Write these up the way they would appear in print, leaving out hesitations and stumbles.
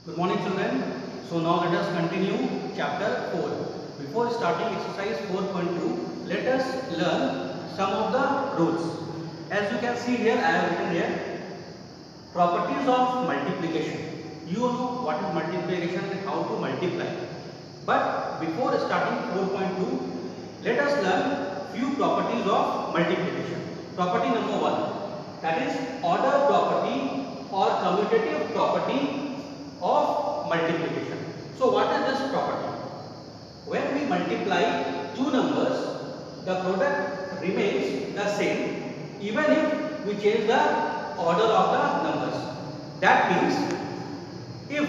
Good morning children. So now let us continue chapter 4. Before starting exercise 4.2, let us learn some of the rules. As you can see here, I have written here properties of multiplication. You know what is multiplication and how to multiply. But before starting 4.2, let us learn few properties of multiplication. Property number 1, that is order property or commutative property of multiplication. So what is this property? When we multiply two numbers, the product remains the same even if we change the order of the numbers. That means if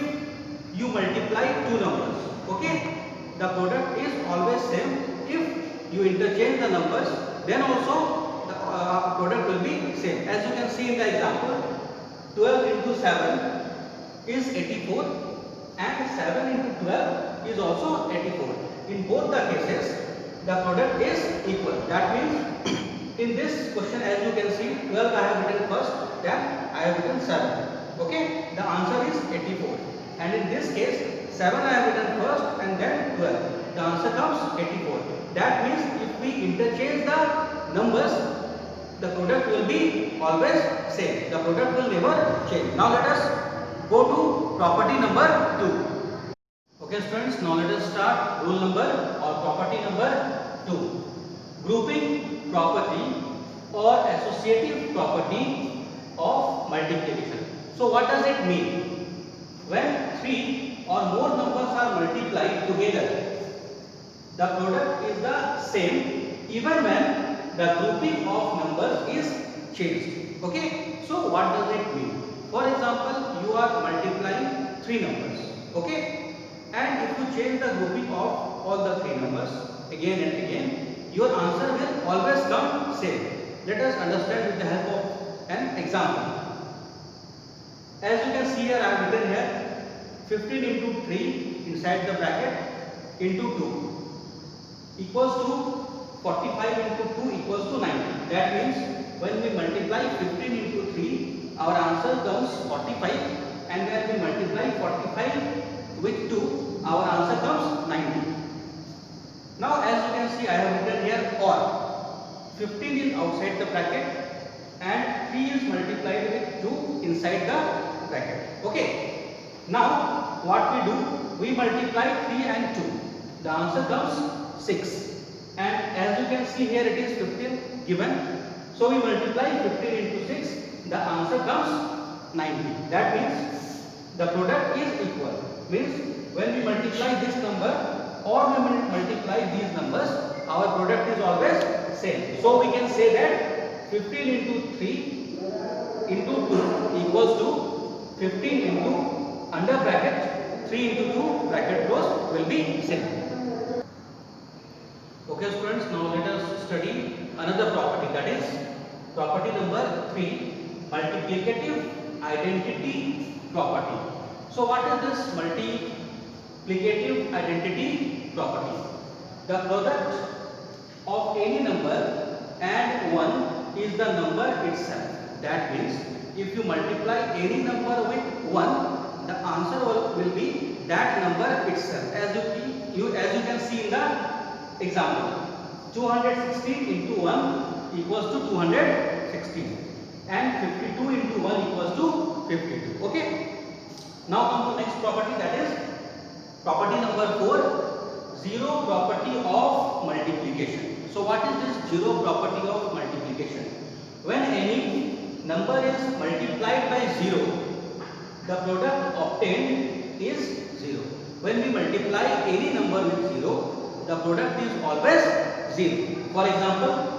you multiply two numbers, okay, the product is always same. If you interchange the numbers, then also the product will be same. As you can see in the example, 12 into 7 is 84 and 7 into 12 is also 84. In both the cases, the product is equal. That means in this question, as you can see, 12 I have written first, then I have written 7. Okay, the answer is 84. And in this case, 7 I have written first and then 12. The answer comes 84. That means if we interchange the numbers, the product will be always same. The product will never change. Now let us go to property number 2. Okay students, now let us start rule number or property number 2. Grouping property or associative property of multiplication. So what does it mean? When 3 or more numbers are multiplied together, the product is the same even when the grouping of numbers is changed. Okay, so what does it mean? For example, you are multiplying 3 numbers, okay, and if you change the grouping of all the 3 numbers again and again, your answer will always come same. Let us understand with the help of an example. As you can see here, I have written here 15 into 3 inside the bracket into 2 equals to 45 into 2 equals to 90. That means when we multiply 15 into 3, our answer comes 45, and when we multiply 45 with 2, our answer comes 90. Now as you can see, I have written here or 15 is outside the bracket and 3 is multiplied with 2 inside the bracket. Okay. Now what we do? We multiply 3 and 2. The answer comes 6. And as you can see here, it is 15 given. So we multiply 15 into 6. The answer comes 90. That means the product is equal. Means when we multiply this number or we multiply these numbers, our product is always same. So we can say that 15 into 3 into 2 equals to 15 into under bracket 3 into 2 bracket close will be same. Okay students, now let us study another property, that is property number 3, multiplicative identity property. So what is this multiplicative identity property? The product of any number and 1 is the number itself. That means if you multiply any number with 1, the answer will be that number itself. As you can see in the example, 216 into 1 equals to 216 and 52 into 1 equals to 52. Okay. Now come to next property, that is property number 4, zero property of multiplication. So what is this zero property of multiplication? When any number is multiplied by 0, the product obtained is 0. When we multiply any number with 0, the product is always 0. For example,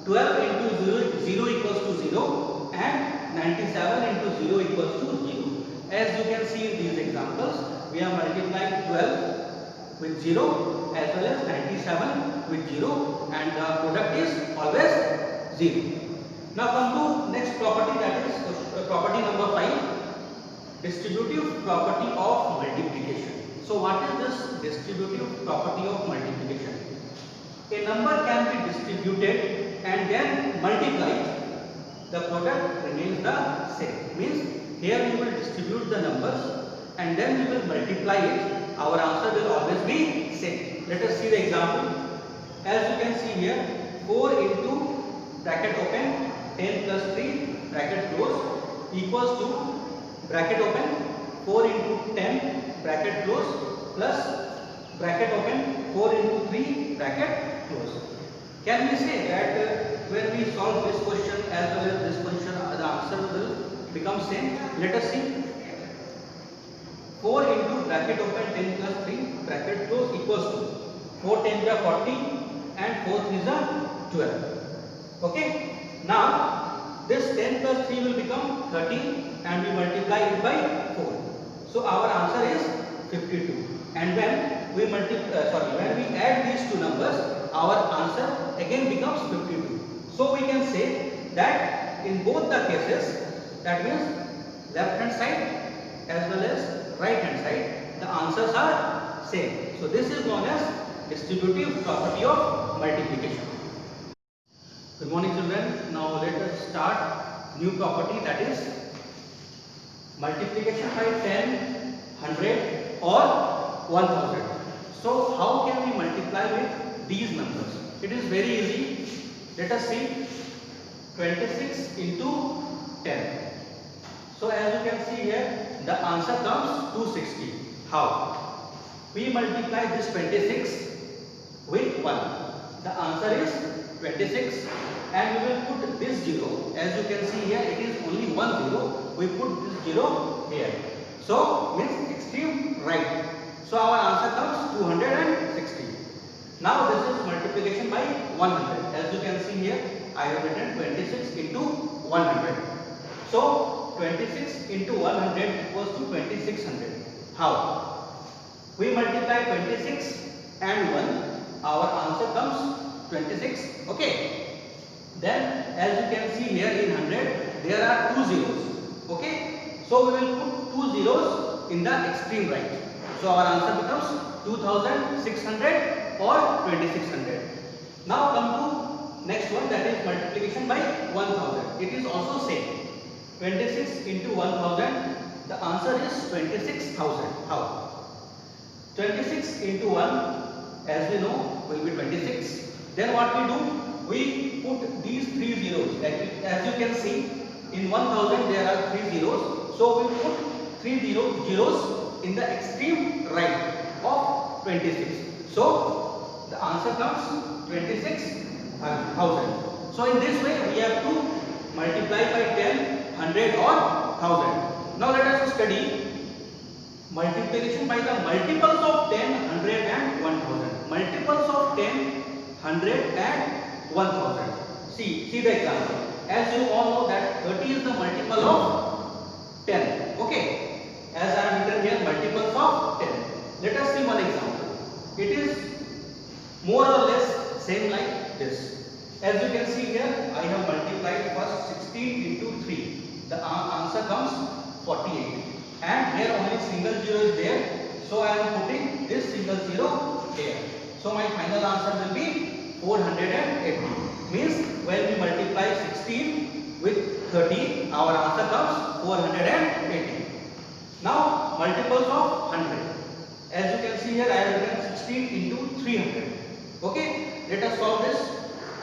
12 into 0 equals to 0 and 97 into 0 equals to 0. As you can see in these examples, we are multiplying 12 with 0 as well as 97 with 0, and the product is always 0. Now come to next property, that is property number 5, distributive property of multiplication. So what is this distributive property of multiplication? A number can be distributed and then multiplied. The product remains the same. Means here we will distribute the numbers and then we will multiply it, our answer will always be same. Let us see the example. As you can see here, 4 into bracket open 10 plus 3 bracket close equals to bracket open 4 into 10 bracket close plus bracket open 4 into 3 bracket close. Can we say that when we solve this question as well as this question, the answer will become same? Let us see. 4 into bracket open 10 plus 3 bracket close equals to 4 10 is 40 and 4 3 is 12. Okay. Now this 10 plus 3 will become 30 and we multiply it by 4. So our answer is 52. And when we when we add these two numbers, our answer again becomes 52. So we can say that in both the cases, that means left hand side as well as right hand side, the answers are same. So this is known as distributive property of multiplication. Good morning children. Now let us start new property, that is multiplication by 10, 100 or 1000. So how can we multiply with these numbers? It is very easy. Let us see. 26 into 10. So as you can see here, the answer comes 260. How? We multiply this 26 with 1. The answer is 26 and we will put this 0. As you can see here, it is only 1 0. We put this 0 here. So means extreme right. So our answer comes 260. Now this is multiplication by 100. As you can see here, I have written 26 into 100. So 26 into 100 equals to 2600. How? We multiply 26 and 1. Our answer comes 26. Okay. Then as you can see here in 100, there are 2 zeros. Okay. So we will put 2 zeros in the extreme right. So our answer becomes 2600 or 2600. Now come to next one, that is multiplication by 1000. It is also same. 26 into 1000, the answer is 26,000. How? 26 into 1, as we know, will be 26. Then what we do? We put these 3 zeros. As you can see, in 1000 there are 3 zeros. So we put 3 zeros in the extreme right of 26. So the answer comes 26,000. So in this way we have to multiply by 10, 100 or 1000. Now let us study multiplication by the multiples of 10, 100 and 1000. Multiples of 10, 100 and 1000. See the example. As you all know that 30 is the multiple of 10. Okay. As I have written here, multiples of 10. Let us see one example. It is more or less same like this. As you can see here, I have multiplied first 16 into 3. The answer comes 48. And here only single 0 is there. So I am putting this single 0 here. So my final answer will be 480. Means when we multiply 16 with 30, our answer comes 480. Now multiples of 100. As you can see here, I have written 16 into 300. Okay, let us solve this.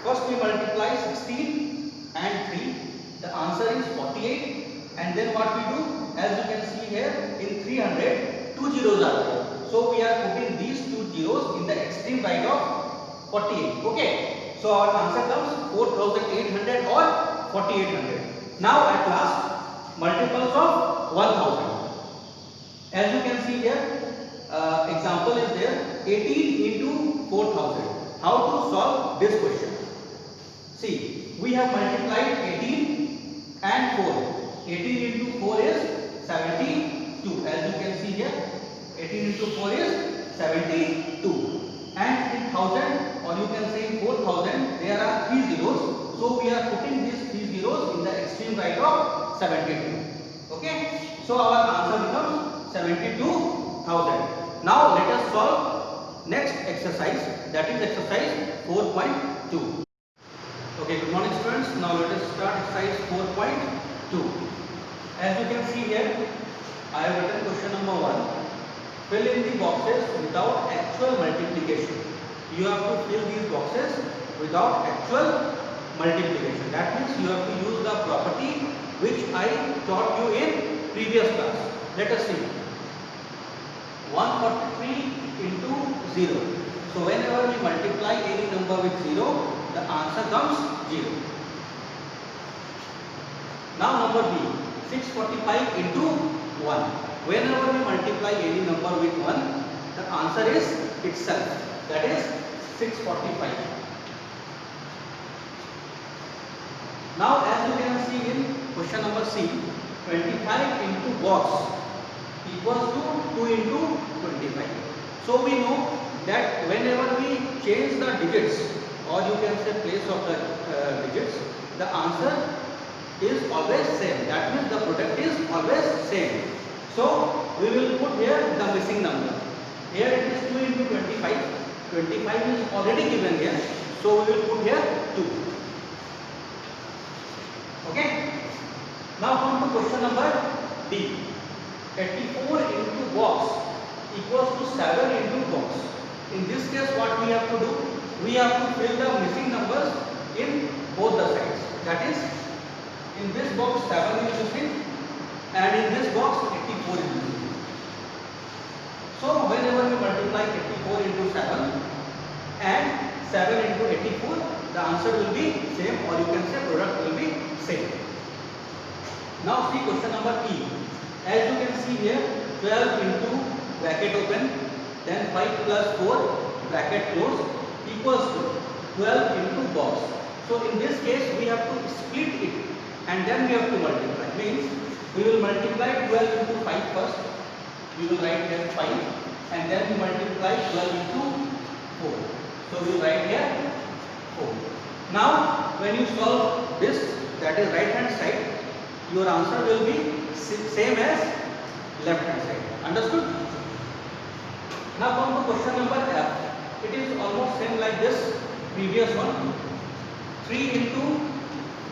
First we multiply 16 and 3. The answer is 48. And then what we do? As you can see here, in 300, 2 zeros are there. So we are putting these 2 zeros in the extreme right of 48. Okay. So our answer comes 4800 or 4800. Now at last, multiples of 1000. As you can see here, example is there, 18 into 4000. How to solve this question? See, we have multiplied 18 and 4. 18 into 4 is 72. As you can see here, 18 into 4 is 72. And in 1000, or you can say in 4000, there are 3 zeros. So we are putting these 3 zeros in the extreme right of 72. Okay. So our answer becomes 72,000. Now let us solve next exercise, that is exercise 4.2. Okay, good morning students. Now let us start exercise 4.2. As you can see here, I have written question number 1. Fill in the boxes without actual multiplication. You have to fill these boxes without actual multiplication. That means you have to use the property which I taught you in previous class. Let us see. 143 into 0. So whenever we multiply any number with 0, the answer comes 0. Now number B, 645 into 1. Whenever we multiply any number with 1, the answer is itself. That is 645. Now as you can see in question number C, 25 into box equals to 2 into 25. So we know that whenever we change the digits, or you can say place of the digits, the answer is always same. That means the product is always same. So we will put here the missing number. Here it is 2 into 25. 25 is already given here. So we will put here 2. Okay. Now come to question number D. 84 into box equals to 7 into box. In this case what we have to do? We have to fill the missing numbers in both the sides. That is, in this box 7 is missing and in this box 84 is missing. So whenever we multiply 84 into 7 and 7 into 84, the answer will be same, or you can say product will be same. Now see question number E. As you can see here, 12 into bracket open, then 5 plus 4 bracket close equals to 12 into box. So in this case we have to split it and then we have to multiply. Means we will multiply 12 into 5 first. We will write here 5 and then we multiply 12 into 4. So we will write here 4. Now when you solve this, that is right hand side, your answer will be same as left hand side. Understood? Now come to question number F. It is almost same like this previous one. 3 into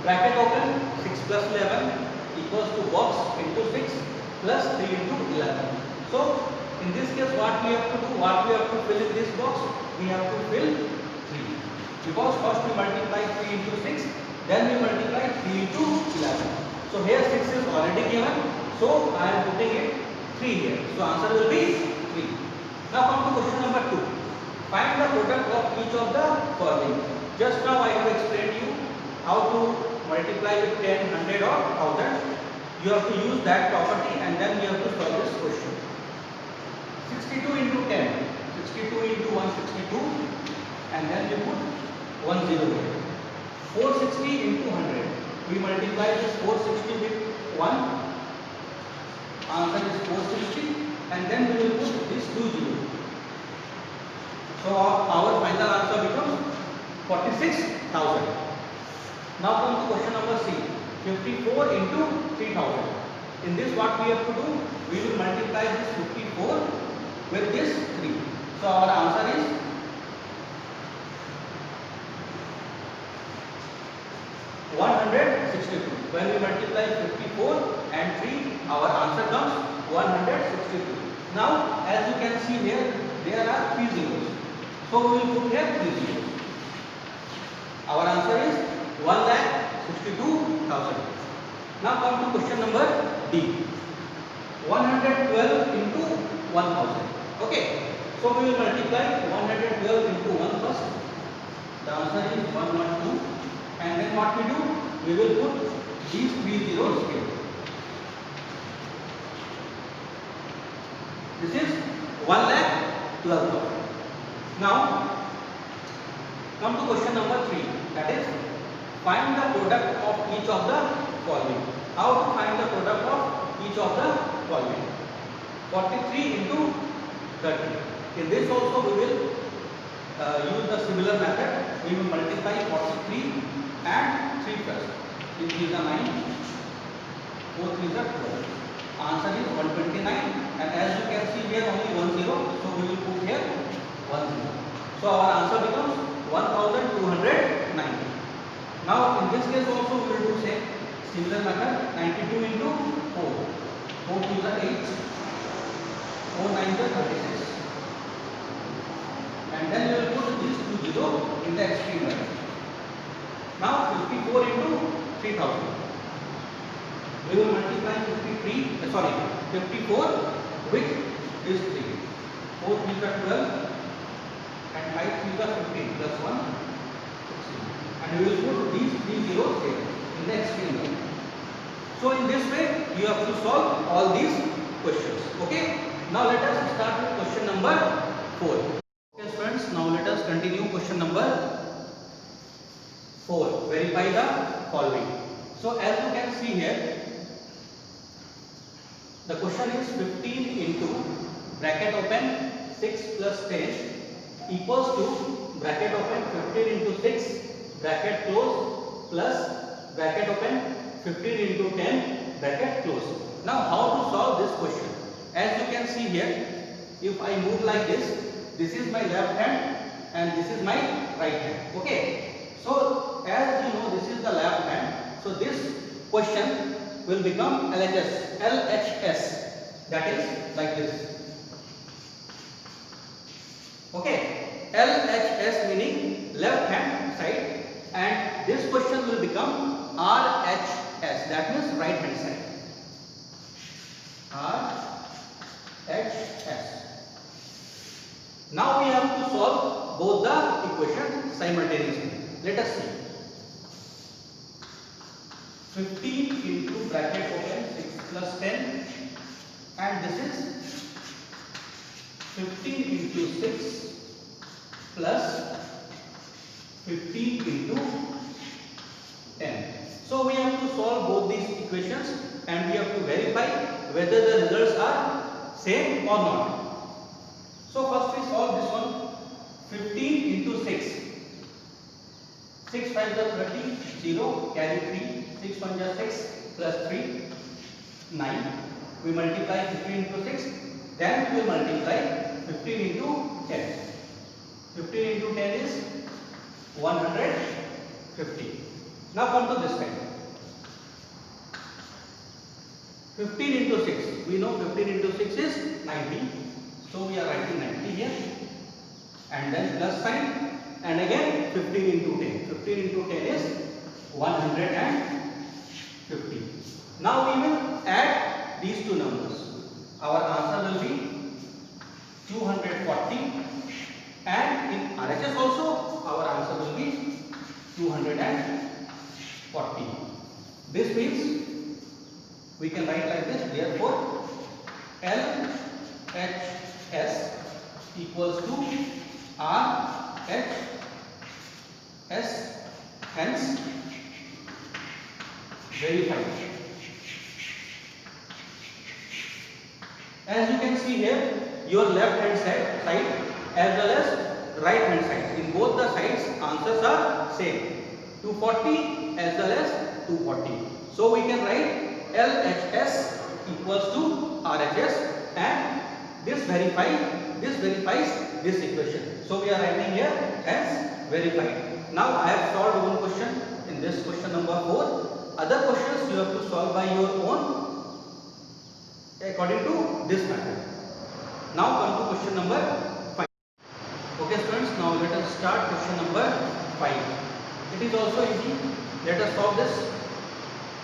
bracket open 6 plus 11 equals to box into 6 plus 3 into 11. So in this case what we have to do? What we have to fill in this box? We have to fill 3. Because first we multiply 3 into 6, then we multiply 3 into 11. So here 6 is already given. So I am putting it 3 here. So answer will be 3. Now come to question number 2. Find the product of each of the following. Just now I have explained you how to multiply with 10, 100 or 1000. You have to use that property and then you have to solve this question. 62 into 10. 62 into 162 and then you put 10 here. 460 into 100. We multiply this 460 with 1. Answer is 460 and then we will put this 20. So our final answer becomes 46,000. Now come to question number C. 54 into 3000. In this what we have to do? We will multiply this 54 with this 3. So our answer is 162. When we multiply 54 and 3, our answer comes 162. Now as you can see here, there are 3 zeros. So we will put here 3 zeros. Our answer is 1,62,000. Now come to question number D. 112 into 1000. Okay. So we will multiply 112 into 1 first. The answer is 112. And then what we do? We will put these 3 zeros here. This is 1,12,000. Now come to question number 3. That is, find the product of each of the following. How to find the product of each of the following? 43 into 30. In this also we will use the similar method. We will multiply 43 and 3 first. 3 is a 9, 4 is a 12. Answer is 129 and as you can see here only 1 0. So we will put here 1 0. So our answer becomes 1290. Now in this case also we will do same similar method. 92 into 4. 4 is a 8. We will multiply 54 with this 3. 4 3 are 12 and 5 3 are 15 plus 1 16. And we will put these 3 zeros here in the extreme value. So in this way you have to solve all these questions. Okay. Now let us start with question number 4. Okay friends, now let us continue question number 4. Verify the following. So as you can see here, the question is 15 into bracket open 6 plus 10 equals to bracket open 15 into 6 bracket close plus bracket open 15 into 10 bracket close. Now how to solve this question? As you can see here, if I move like this is my left hand and this is my right hand. Okay. So as you know, this is the left hand. So this question will become LHS. That is like this. Okay. LHS meaning left hand side, and this question will become RHS. That means right hand side. RHS. Now we have to solve both the equations simultaneously. Let us see. 15 into bracket open 6 plus 10, and this is 15 into 6 plus 15 into 10. So we have to solve both these equations and we have to verify whether the results are same or not. So first we solve this one. 15 into 6. 6 5 is 30, 0, carry 3. 6 1 is 6 plus 3, 9. We multiply 15 into 6. Then we will multiply 15 into 10. 15 into 10 is 150. Now come to this side. 15 into 6. We know 15 into 6 is 90. So we are writing 90 here. And then plus sign. And again 15 into 10. 15 into 10 is 150. Now we will add these two numbers. Our answer will be 240. And in RHS also our answer will be 240. This means we can write like this. Therefore, LHS equals to RHS. Hence, verified. As you can see here, your left hand side as well as right hand side. In both the sides, answers are same. 240 as well as 240. So we can write LHS equals to RHS, and this verifies this equation. So we are writing here as verified. Now I have solved one question in this question number 4. Other questions you have to solve by your own according to this method. Now come to question number 5. Okay students, now let us start question number 5. It is also easy. Let us solve this.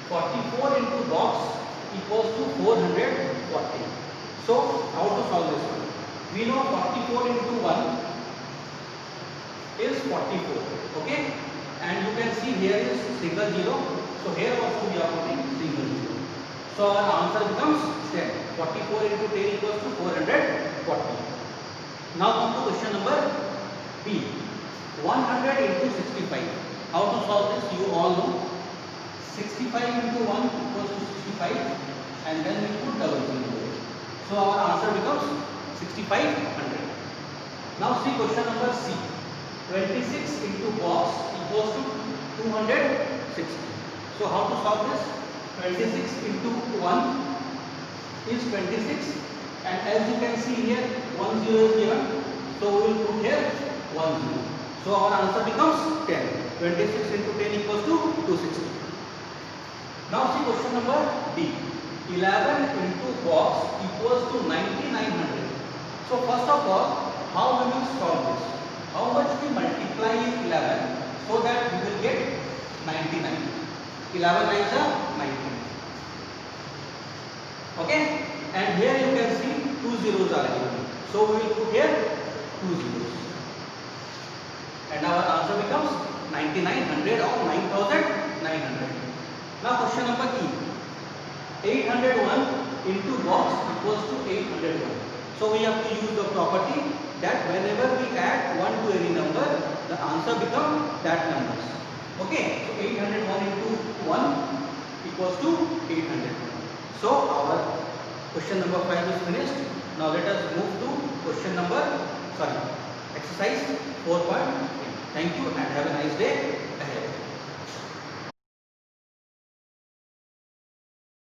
44 into box equals to 440. So how to solve this one? We know 44 into 1 is 44. Okay, and you can see here is single zero. So here also we are putting single zero. So our answer becomes 10. 44 into 10 equals to 440. Now come to question number B. 100 into 65. How to solve this? You all know. 65 into 1 equals to 65, and then we put double zero. So our answer becomes 6500. Now see question number C. 26 into box equals to 260. So how to solve this? 26 into 1 is 26, and as you can see here 10 is given, so we will put here 10. So our answer becomes 10. 26 into 10 equals to 260. Now see question number D. 11 into box equals to 9900. So first of all, how we will solve this? How much we multiply 11 so that we will get 99. 11 is 19. Okay, and here you can see two zeros are given, so we will put here two zeros, and our answer becomes 9900 or 9900. Now question number E. 801 into box equals to 801. So we have to use the property that whenever we add 1 to any number, the answer becomes that numbers. Okay, so 801 into 1 equals to 801. So our question number 5 is finished. Now let us move to exercise 4.3. Thank you and have a nice day.